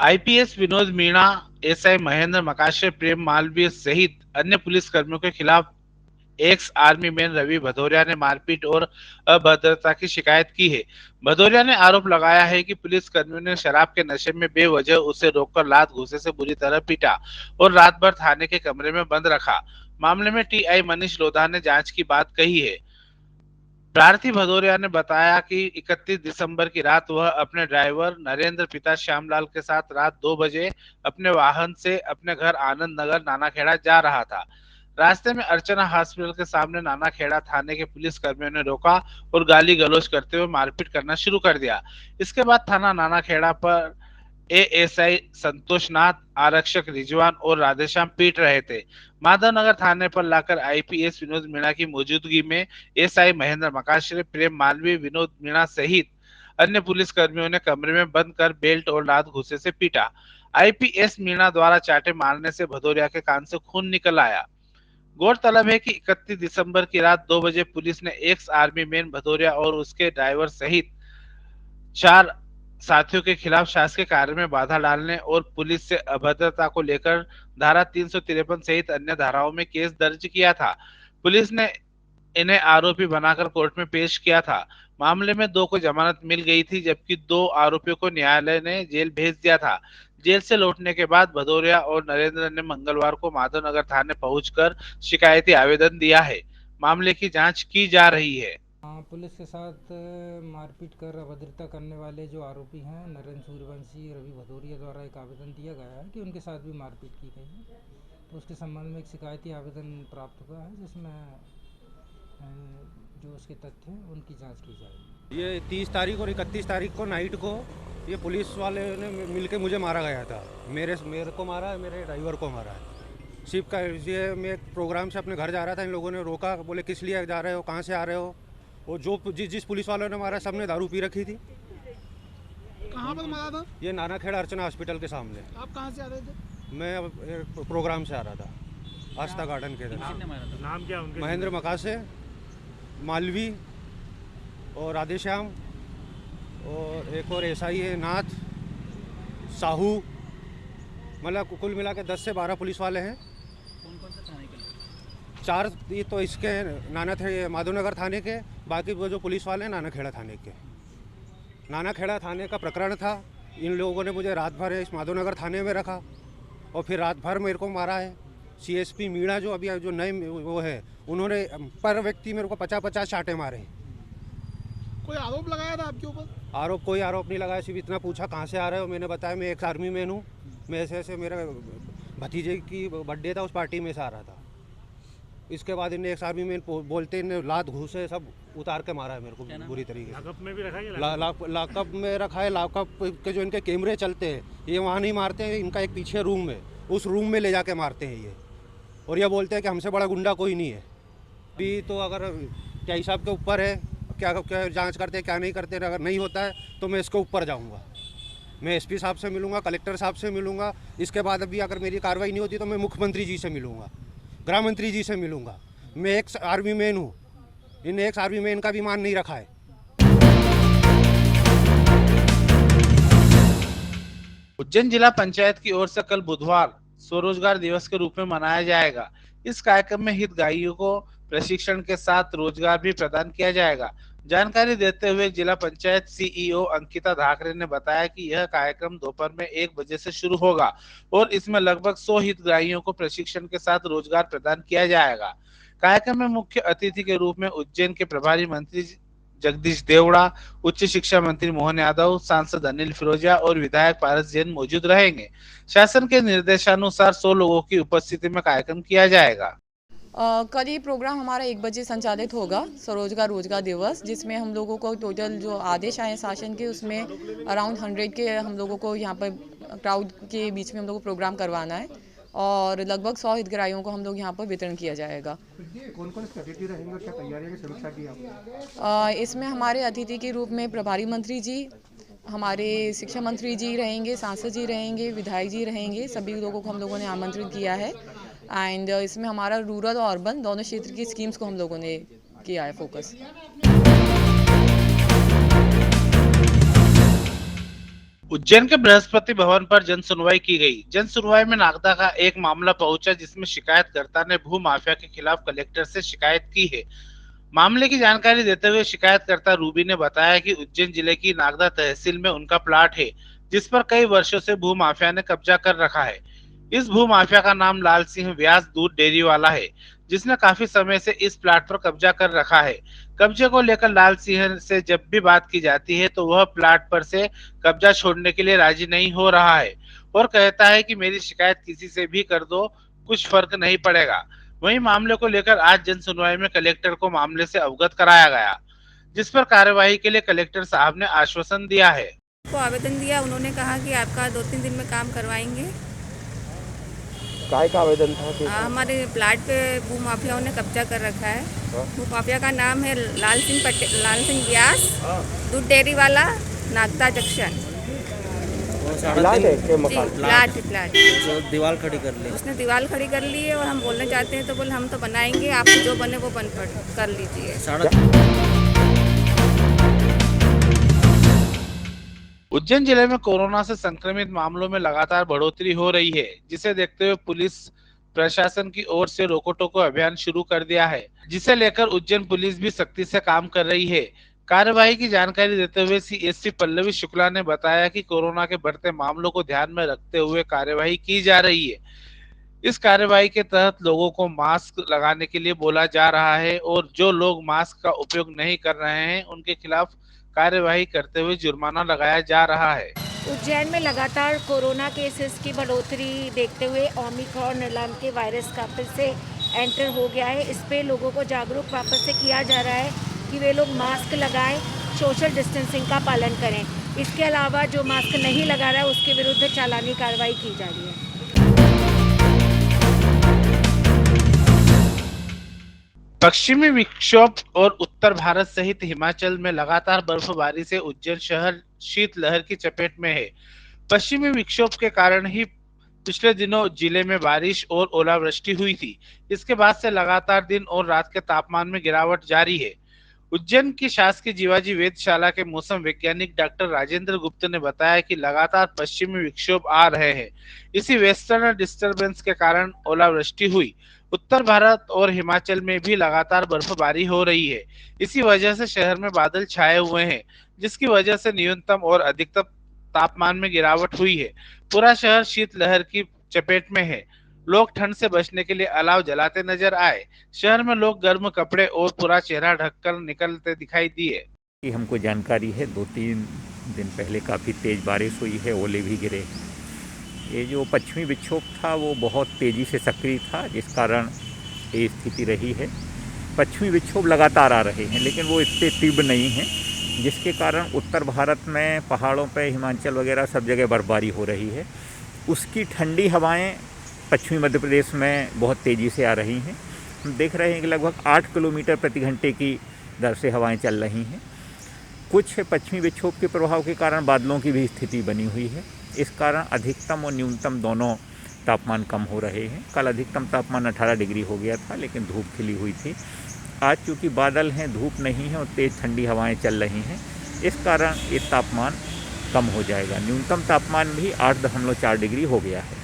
IPS Vinod Meena, SI Mahendra Makashe, Prem Malviya सहित अन्य police कर्मियों के खिलाफ ex army man Ravi Bhadauria ने मारपीट और अभद्रता की शिकायत की है। भदौरिया ने आरोप लगाया है कि पुलिस कर्मियों ने शराब के नशे में बेवजह उसे रोककर लात घूंसे से बुरी तरह पीटा और रात भर थाने के कमरे में बंद रखा। मामले में टीआई मनीष लोधा ने जांच की बात कही है। प्रार्थी भदौरिया ने बताया कि 31 दिसंबर की रात वह अपने ड्राइवर नरेंद्र पिता श्यामलाल के साथ रात 2 बजे अपने वाहन से अपने घर आनंद नगर नानाखेड़ा जा रहा था। रास्ते में अर्चना हॉस्पिटल के सामने नानाखेड़ा थाने के पुलिस कर्मियों ने रोका और गाली गलौज करते हुए मारपीट करना शुरू कर दिया। इसके बाद थाना नानाखेड़ा पर एएसआई संतोष नाथ, आरक्षक रिजवान और राधेश्याम पीट रहे थे। माधवनगर थाने पर लाकर आईपीएस विनोद मीणा की मौजूदगी में एसआई महेंद्र मकाश्रे, प्रेम मालवीय, विनोद मीणा सहित अन्य पुलिस कर्मियों ने कमरे में बंद कर बेल्ट और लात घूंसे से पीटा। आईपीएस मीणा द्वारा चाटे मारने से भदौरिया के कान से खून निकल आया। गौरतलब है कि 31 दिसंबर की रात 2 बजे पुलिस ने एक्स आर्मी मैन भदौरिया और उसके ड्राइवर सहित 4 साथियों के खिलाफ शासकीय कार्य में बाधा डालने और पुलिस से अभद्रता को लेकर धारा 353 सहित अन्य धाराओं में केस दर्ज किया था। पुलिस ने इन्हें आरोपी बनाकर कोर्ट में पेश किया था। मामले में 2 को जमानत मिल गई थी, जबकि 2 आरोपियों को न्यायालय ने जेल भेज दिया था। जेल से लौटने के बाद भदौरिया और नरेंद्र ने मंगलवार को माधवनगर थाने पहुंचकर शिकायती आवेदन दिया है। मामले की जांच की जा रही है। हाँ, पुलिस के साथ मारपीट कर अभद्रता करने वाले जो आरोपी हैं नरेंद्र सूर्यवंशी, रवि भदौरिया द्वारा एक आवेदन दिया गया है कि उनके साथ भी मारपीट की गई है। तो उसके संबंध में एक शिकायती आवेदन प्राप्त हुआ है, जिसमें जो उसके तथ्य हैं उनकी जांच की जाएगी। ये 30 तारीख और 31 तारीख को नाइट को ये पुलिस वाले ने मिलके मुझे मारा गया था। मेरे को मारा है, मेरे ड्राइवर को मारा है। शिप का ये मैं एक प्रोग्राम से अपने घर जा रहा था, इन लोगों ने रोका, बोले किस लिए जा रहे हो, कहाँ से आ रहे हो। वो जो जिस पुलिस वालों ने मारा सबने दारू पी रखी थी। कहाँ पर मारा था? ये नानाखेड़ा अर्चना हॉस्पिटल के सामने। आप कहाँ से आ रहे थे? मैं अब प्रोग्राम से आ रहा था, आस्था गार्डन के इधर। नाम क्या उनके? महेंद्र मकासे, मालवी और राधेश्याम और एक और एसआई है नाथ, साहू। मतलब कुल मिला के 10 से 12 पुलिस वाले हैं। कौन कौन से थाने के? 4 ये तो इसके नाना थे माधवनगर थाने के, बाकी वो जो पुलिस वाले हैं नानाखेड़ा थाने के। नानाखेड़ा थाने का प्रकरण था। इन लोगों ने मुझे रात भर इस माधवनगर थाने में रखा और फिर रात भर मेरे को मारा है। सीएसपी मीणा जो अभी जो नए वो है, उन्होंने पर व्यक्ति मेरे को 50-50 चाटे मारे। कोई आरोप लगाया था आपके ऊपर? कोई आरोप नहीं लगाया, सिर्फ इतना पूछा कहाँ से आ रहे हो। मैंने बताया मैं एक आर्मी मैन हूँ, मैं ऐसे मेरा भतीजे की बर्थडे था, उस पार्टी में से आ रहा था। इसके बाद इन्हें एक आर्मी मैन बोलते इन्हें लात घूसे सब उतार के मारा है मेरे को बुरी तरीके से। लॉकअप में भी रखा है? लॉकअप में रखा है। लॉकअप के जो इनके कैमरे चलते हैं, ये वहाँ नहीं मारते हैं, इनका एक पीछे रूम है, उस रूम में ले जाके मारते हैं ये। और ये बोलते हैं कि हमसे बड़ा गुंडा कोई नहीं है। अभी तो अगर टीआई साहब के ऊपर है, क्या क्या जांच करते हैं क्या नहीं करते। अगर नहीं होता है तो मैं इसके ऊपर जाऊंगा, मैं एसपी साहब से मिलूंगा, कलेक्टर साहब से मिलूंगा। इसके बाद अभी अगर मेरी कार्रवाई नहीं होती तो मैं मुख्यमंत्री जी से मिलूंगा, गृह मंत्री जी से मिलूंगा। मैं एक आर्मी मैन हूँ, इन एक आर्मी मैन का भी मान नहीं रखा है। उज्जैन जिला पंचायत की ओर से कल बुधवार स्वरोजगार दिवस के रूप में मनाया जाएगा। इस कार्यक्रम में हितग्राहियों को प्रशिक्षण के साथ रोजगार भी प्रदान किया जाएगा। जानकारी देते हुए जिला पंचायत सीईओ अंकिता धाकरे ने बताया कि यह कार्यक्रम दोपहर में 1 बजे से शुरू होगा और इसमें लगभग 100 हितग्राहियों को प्रशिक्षण के साथ रोजगार प्रदान किया जाएगा। कार्यक्रम में मुख्य अतिथि के रूप में उज्जैन के प्रभारी मंत्री जगदीश देवड़ा, उच्च शिक्षा मंत्री मोहन यादव, सांसद अनिल फिरोजिया और विधायक पारस जैन मौजूद रहेंगे। शासन के निर्देशानुसार 100 लोगों की उपस्थिति में कार्यक्रम किया जाएगा। कल ये प्रोग्राम हमारा 1 बजे संचालित होगा, स्वरोजगार रोजगार दिवस, जिसमें हम लोगों को टोटल जो आदेश आए शासन के उसमें अराउंड 100 के हम लोगों को यहाँ पर क्राउड के बीच में हम लोगों को प्रोग्राम करवाना है और लगभग 100 हितग्राहियों को हम लोग यहाँ पर वितरण किया जाएगा। कौन-कौन से अतिथि रहेंगे और क्या तैयारियों की समीक्षा की आपने? इसमें हमारे अतिथि के रूप में प्रभारी मंत्री जी, हमारे शिक्षा मंत्री जी रहेंगे, सांसद जी रहेंगे, विधायक जी रहेंगे। सभी लोगों को हम लोगों ने आमंत्रित किया है एंड इसमें हमारा रूरल और अर्बन दोनों क्षेत्र की स्कीम्स को हम लोगों ने किया है फोकस। उज्जैन के बृहस्पति भवन पर जन सुनवाई की गई। जन सुनवाई में नागदा का एक मामला पहुंचा जिसमें शिकायतकर्ता ने भू माफिया के खिलाफ कलेक्टर से शिकायत की है। मामले की जानकारी देते हुए शिकायतकर्ता रूबी ने बताया कि उज्जैन जिले की नागदा तहसील में उनका प्लाट है जिस पर कई वर्षों से भू माफिया ने कब्जा कर रखा है। इस भू माफिया का नाम लाल सिंह व्यास दूध डेयरी वाला है जिसने काफी समय से इस प्लाट पर कब्जा कर रखा है। कब्जे को लेकर लाल सिंह से जब भी बात की जाती है तो वह प्लाट पर से कब्जा छोड़ने के लिए राजी नहीं हो रहा है और कहता है कि मेरी शिकायत किसी से भी कर दो, कुछ फर्क नहीं पड़ेगा। वहीं मामले को लेकर आज जन सुनवाई में कलेक्टर को मामले से अवगत कराया गया, जिस पर कार्यवाही के लिए कलेक्टर साहब ने आश्वासन दिया है। को आवेदन दिया, उन्होंने कहा कि आपका 2-3 दिन में काम करवाएंगे। काय का आवेदन था कि हमारे प्लाट पे भू माफियाओं ने कब्जा कर रखा है। भू माफिया का नाम है लाल सिंह व्यास दूध डेयरी वाला, नागदा जंक्शन। प्लाट है के मकान प्लाट जो दीवार खड़ी कर ली, उसने दीवार खड़ी कर ली है और हम बोलने चाहते हैं तो बोले हम तो बनाएंगे, आप जो बने वो बन कर लीजिए। उज्जैन जिले में कोरोना से संक्रमित मामलों में लगातार बढ़ोतरी हो रही है, जिसे देखते हुए पुलिस प्रशासन की ओर से रोको टोको अभियान शुरू कर दिया है, जिसे लेकर उज्जैन पुलिस भी सख्ती से काम कर रही है। कार्यवाही की जानकारी देते हुए सीएसपी पल्लवी शुक्ला ने बताया कि कोरोना के बढ़ते मामलों को ध्यान में रखते हुए कार्यवाही की जा रही है। इस कार्यवाही के तहत लोगों को मास्क लगाने के लिए बोला जा रहा है और जो लोग मास्क का उपयोग नहीं कर रहे हैं उनके खिलाफ कार्यवाही करते हुए जुर्माना लगाया जा रहा है। उज्जैन में लगातार कोरोना केसेस की बढ़ोतरी देखते हुए ओमिक्रॉन नाम के वायरस का फिर से एंटर हो गया है। इस पे लोगों को जागरूक वापस से किया जा रहा है कि वे लोग मास्क लगाएं, सोशल डिस्टेंसिंग का पालन करें। इसके अलावा जो मास्क नहीं लगा रहा है उसके विरुद्ध चालानी कार्रवाई की जा रही है। पश्चिमी विक्षोभ और उत्तर भारत सहित हिमाचल में लगातार बर्फबारी से उज्जैन शहर शीतलहर की चपेट में है। पश्चिमी विक्षोभ के कारण ही पिछले दिनों जिले में बारिश और ओलावृष्टि हुई थी। इसके बाद से लगातार दिन और रात के तापमान में गिरावट जारी है। उज्जैन की शासकीय जीवाजी वेधशाला के मौसम वैज्ञानिक डॉक्टर राजेंद्र गुप्त ने बताया कि लगातार पश्चिमी विक्षोभ आ रहे हैं। इसी वेस्टर्न डिस्टर्बेंस के कारण ओलावृष्टि हुई। उत्तर भारत और हिमाचल में भी लगातार बर्फबारी हो रही है। इसी वजह से शहर में बादल छाए हुए हैं, जिसकी वजह से न्यूनतम और अधिकतम तापमान में गिरावट हुई है। पूरा शहर शीतलहर की चपेट में है। लोग ठंड से बचने के लिए अलाव जलाते नजर आए। शहर में लोग गर्म कपड़े और पूरा चेहरा ढककर निकलते दिखाई दिए। हमको जानकारी है 2-3 दिन पहले काफ़ी तेज़ बारिश हुई है, ओले भी गिरे। ये जो पश्चिमी विक्षोभ था वो बहुत तेज़ी से सक्रिय था, जिस कारण ये स्थिति रही है। पश्चिमी विक्षोभ लगातार आ रहे हैं लेकिन वो इतने तीव्र नहीं हैं, जिसके कारण उत्तर भारत में पहाड़ों पे हिमाचल वगैरह सब जगह बर्फबारी हो रही है। उसकी ठंडी हवाएं पश्चिमी मध्य प्रदेश में बहुत तेज़ी से आ रही हैं। हम देख रहे हैं कि लगभग 8 किलोमीटर प्रति घंटे की दर से हवाएं चल रही हैं। कुछ पश्चिमी विक्षोभ के प्रभाव के कारण बादलों की भी स्थिति बनी हुई है। इस कारण अधिकतम और न्यूनतम दोनों तापमान कम हो रहे हैं। कल अधिकतम तापमान 18 डिग्री हो गया था लेकिन धूप खिली हुई थी। आज चूँकि बादल हैं, धूप नहीं है और तेज़ ठंडी हवाएं चल रही हैं, इस कारण ये तापमान कम हो जाएगा। न्यूनतम तापमान भी 8.4 डिग्री हो गया है।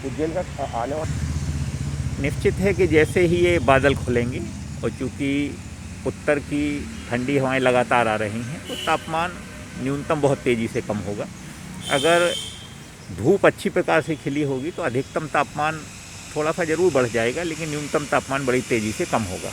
उज्जैन का आने वाला निश्चित है कि जैसे ही ये बादल खुलेंगे और चूँकि उत्तर की ठंडी हवाएं लगातार आ रही हैं तो तापमान न्यूनतम बहुत तेज़ी से कम होगा। अगर धूप अच्छी प्रकार से खिली होगी तो अधिकतम तापमान थोड़ा सा ज़रूर बढ़ जाएगा लेकिन न्यूनतम तापमान बड़ी तेज़ी से कम होगा।